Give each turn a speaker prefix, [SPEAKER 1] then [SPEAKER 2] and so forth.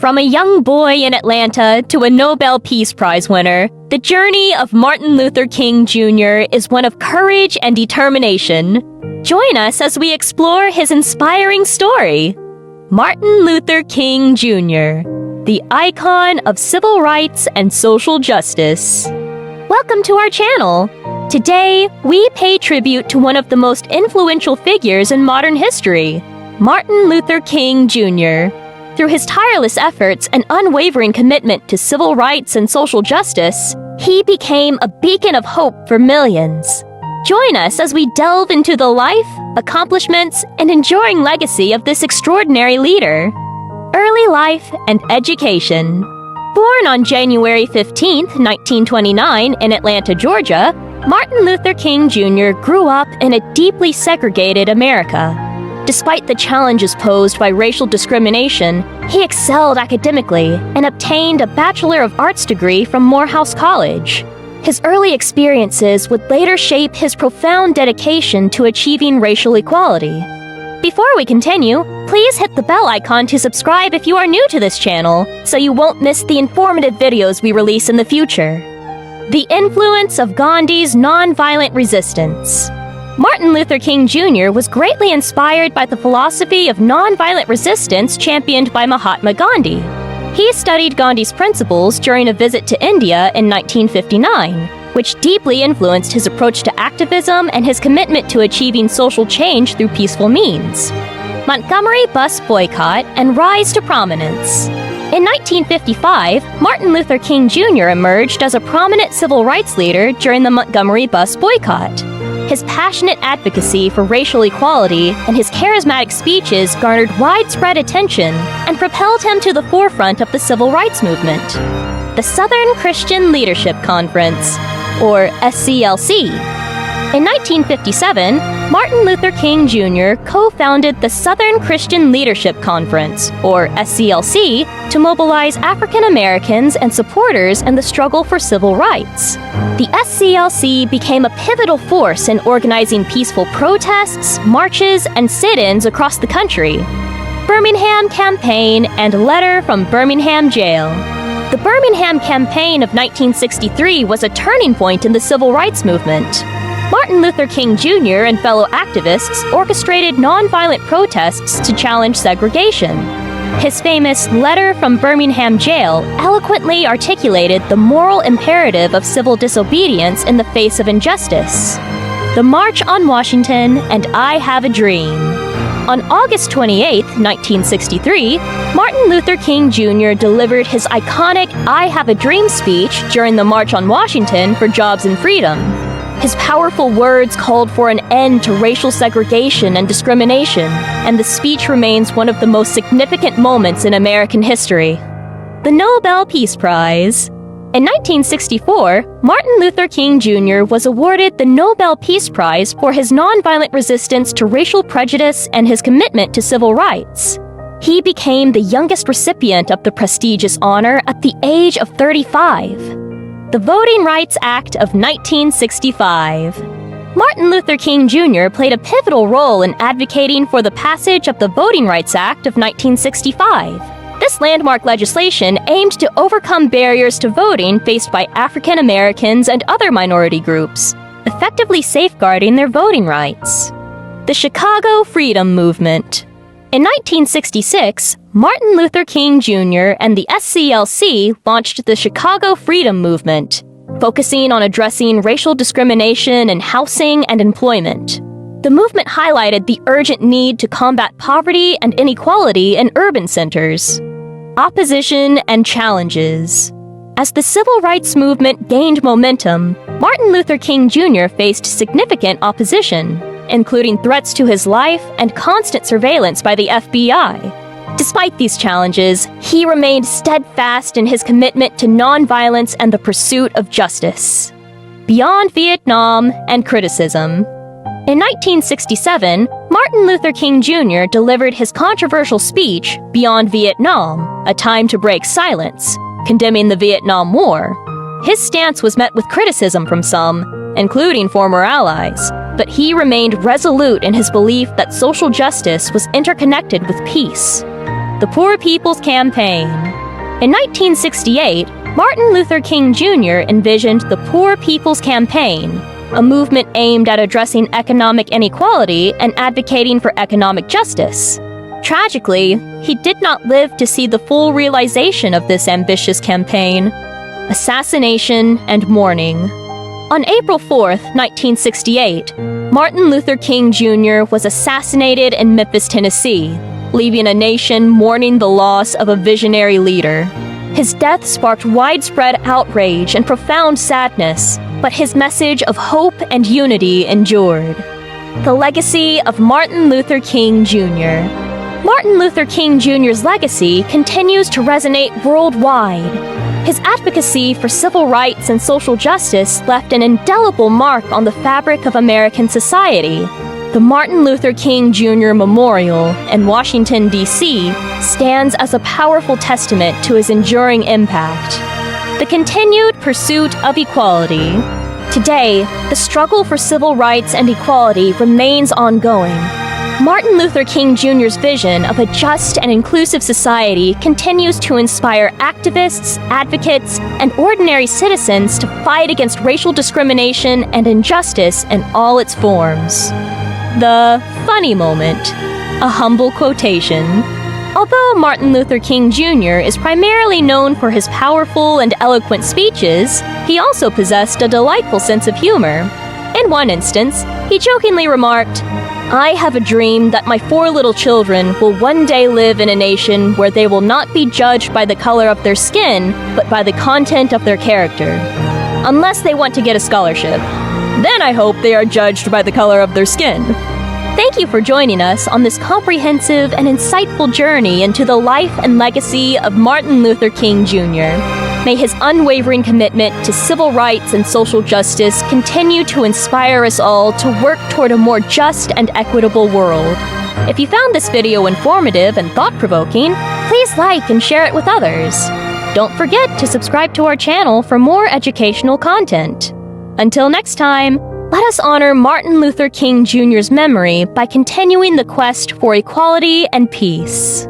[SPEAKER 1] From a young boy in Atlanta to a Nobel Peace Prize winner, the journey of Martin Luther King Jr. is one of courage and determination. Join us as we explore his inspiring story. Martin Luther King Jr., the icon of civil rights and social justice. Welcome to our channel. Today, we pay tribute to one of the most influential figures in modern history, Martin Luther King Jr. Through his tireless efforts and unwavering commitment to civil rights and social justice, he became a beacon of hope for millions. Join us as we delve into the life, accomplishments, and enduring legacy of this extraordinary leader. Early life and education. Born on January 15, 1929 in Atlanta, Georgia, Martin Luther King Jr. grew up in a deeply segregated America. Despite the challenges posed by racial discrimination, he excelled academically and obtained a Bachelor of Arts degree from Morehouse College. His early experiences would later shape his profound dedication to achieving racial equality. Before we continue, please hit the bell icon to subscribe if you are new to this channel, so you won't miss the informative videos we release in the future. The influence of Gandhi's nonviolent resistance. Martin Luther King Jr. was greatly inspired by the philosophy of nonviolent resistance championed by Mahatma Gandhi. He studied Gandhi's principles during a visit to India in 1959, which deeply influenced his approach to activism and his commitment to achieving social change through peaceful means. Montgomery bus boycott and rise to prominence. In 1955, Martin Luther King Jr. emerged as a prominent civil rights leader during the Montgomery bus boycott. His passionate advocacy for racial equality and his charismatic speeches garnered widespread attention and propelled him to the forefront of the civil rights movement. The Southern Christian Leadership Conference, or SCLC. In 1957, Martin Luther King Jr. co-founded the Southern Christian Leadership Conference, or SCLC, to mobilize African Americans and supporters in the struggle for civil rights. The SCLC became a pivotal force in organizing peaceful protests, marches, and sit-ins across the country. Birmingham Campaign and Letter from Birmingham Jail. The Birmingham Campaign of 1963 was a turning point in the civil rights movement. Martin Luther King Jr. and fellow activists orchestrated nonviolent protests to challenge segregation. His famous Letter from Birmingham Jail eloquently articulated the moral imperative of civil disobedience in the face of injustice. The March on Washington and I Have a Dream. On August 28, 1963, Martin Luther King Jr. delivered his iconic I Have a Dream speech during the March on Washington for Jobs and Freedom. His powerful words called for an end to racial segregation and discrimination, and the speech remains one of the most significant moments in American history. The Nobel Peace Prize. In 1964, Martin Luther King Jr. was awarded the Nobel Peace Prize for his nonviolent resistance to racial prejudice and his commitment to civil rights. He became the youngest recipient of the prestigious honor at the age of 35. The Voting Rights Act of 1965. Martin Luther King Jr. played a pivotal role in advocating for the passage of the Voting Rights Act of 1965. This landmark legislation aimed to overcome barriers to voting faced by African Americans and other minority groups, effectively safeguarding their voting rights. The Chicago Freedom Movement. In 1966, Martin Luther King Jr. and the SCLC launched the Chicago Freedom Movement, focusing on addressing racial discrimination in housing and employment. The movement highlighted the urgent need to combat poverty and inequality in urban centers. Opposition and challenges. As the civil rights movement gained momentum, Martin Luther King Jr. faced significant opposition, including threats to his life and constant surveillance by the FBI. Despite these challenges, he remained steadfast in his commitment to nonviolence and the pursuit of justice. Beyond Vietnam and criticism. In 1967, Martin Luther King Jr. delivered his controversial speech, Beyond Vietnam, A Time to Break Silence, condemning the Vietnam War. His stance was met with criticism from some, including former allies, but he remained resolute in his belief that social justice was interconnected with peace. the Poor People's Campaign. In 1968, Martin Luther King Jr. envisioned the Poor People's Campaign, a movement aimed at addressing economic inequality and advocating for economic justice. Tragically, he did not live to see the full realization of this ambitious campaign. Assassination and mourning. On April 4, 1968, Martin Luther King Jr. was assassinated in Memphis, Tennessee, leaving a nation mourning the loss of a visionary leader. His death sparked widespread outrage and profound sadness, but his message of hope and unity endured. The legacy of Martin Luther King Jr. Martin Luther King Jr.'s legacy continues to resonate worldwide. His advocacy for civil rights and social justice left an indelible mark on the fabric of American society. The Martin Luther King Jr. Memorial in Washington, D.C. stands as a powerful testament to his enduring impact. The continued pursuit of equality. Today, the struggle for civil rights and equality remains ongoing. Martin Luther King Jr.'s vision of a just and inclusive society continues to inspire activists, advocates, and ordinary citizens to fight against racial discrimination and injustice in all its forms. The funny moment. A humble quotation. Although Martin Luther King Jr. is primarily known for his powerful and eloquent speeches, he also possessed a delightful sense of humor. In one instance, he jokingly remarked, "I have a dream that my 4 little children will one day live in a nation where they will not be judged by the color of their skin, but by the content of their character. Unless they want to get a scholarship. Then I hope they are judged by the color of their skin." Thank you for joining us on this comprehensive and insightful journey into the life and legacy of Martin Luther King Jr. May his unwavering commitment to civil rights and social justice continue to inspire us all to work toward a more just and equitable world. If you found this video informative and thought-provoking, please like and share it with others. Don't forget to subscribe to our channel for more educational content. Until next time, let us honor Martin Luther King Jr.'s memory by continuing the quest for equality and peace.